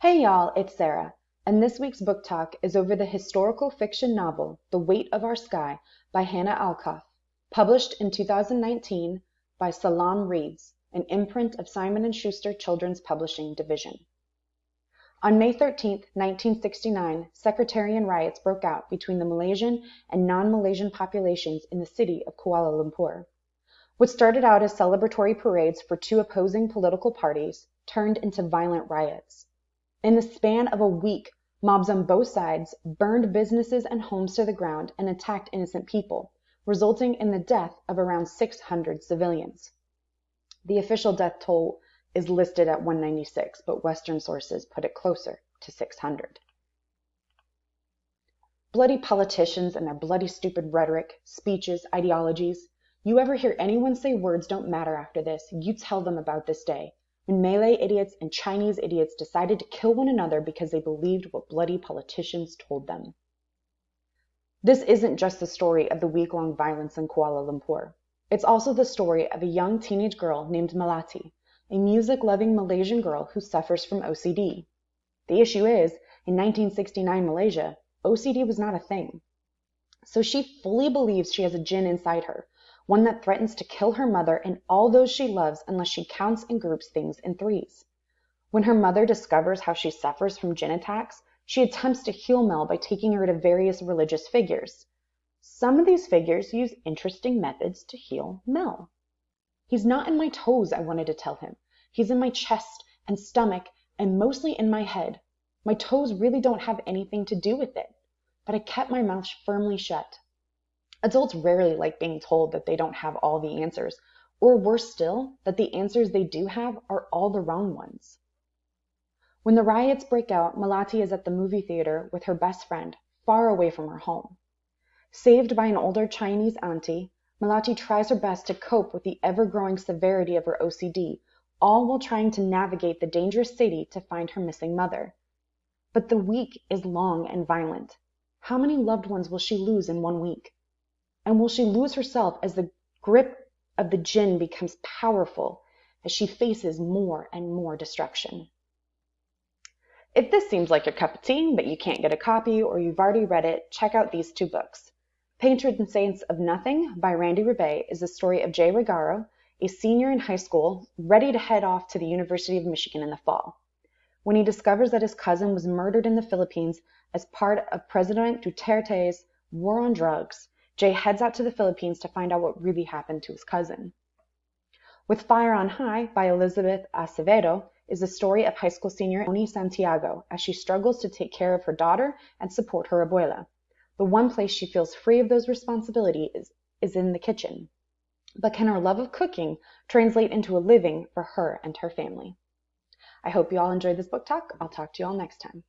Hey y'all, it's Sarah, and this week's book talk is over the historical fiction novel The Weight of Our Sky by Hannah Alcoff, published in 2019 by Salaam Reads, an imprint of Simon & Schuster Children's Publishing Division. On May 13, 1969, sectarian riots broke out between the Malaysian and non-Malaysian populations in the city of Kuala Lumpur. What started out as celebratory parades for two opposing political parties turned into violent riots. In the span of a week, mobs on both sides burned businesses and homes to the ground and attacked innocent people, resulting in the death of around 600 civilians. The official death toll is listed at 196, but Western sources put it closer to 600. Bloody politicians and their bloody stupid rhetoric, speeches, ideologies. You ever hear anyone say words don't matter after this, you tell them about this day, when Malay idiots and Chinese idiots decided to kill one another because they believed what bloody politicians told them. This isn't just the story of the week-long violence in Kuala Lumpur. It's also the story of a young teenage girl named Melati, a music-loving Malaysian girl who suffers from OCD. The issue is, in 1969 Malaysia, OCD was not a thing. So she fully believes she has a jinn inside her, one that threatens to kill her mother and all those she loves unless she counts and groups things in threes. When her mother discovers how she suffers from jinn attacks, she attempts to heal Mel by taking her to various religious figures. Some of these figures use interesting methods to heal Mel. He's not in my toes, I wanted to tell him. He's in my chest and stomach and mostly in my head. My toes really don't have anything to do with it. But I kept my mouth firmly shut. Adults rarely like being told that they don't have all the answers, or worse still, that the answers they do have are all the wrong ones. When the riots break out, Melati is at the movie theater with her best friend, far away from her home. Saved by an older Chinese auntie, Melati tries her best to cope with the ever-growing severity of her OCD, all while trying to navigate the dangerous city to find her missing mother. But the week is long and violent. How many loved ones will she lose in 1 week? And will she lose herself as the grip of the jinn becomes powerful as she faces more and more destruction? If this seems like your cup of tea, but you can't get a copy or you've already read it, check out these two books. Patrons and Saints of Nothing by Randy Rebay is the story of Jay Regaro, a senior in high school, ready to head off to the University of Michigan in the fall. When he discovers that his cousin was murdered in the Philippines as part of President Duterte's war on drugs, Jay heads out to the Philippines to find out what really happened to his cousin. With Fire on High by Elizabeth Acevedo is the story of high school senior Oni Santiago as she struggles to take care of her daughter and support her abuela. The one place she feels free of those responsibilities is in the kitchen. But can her love of cooking translate into a living for her and her family? I hope you all enjoyed this book talk. I'll talk to you all next time.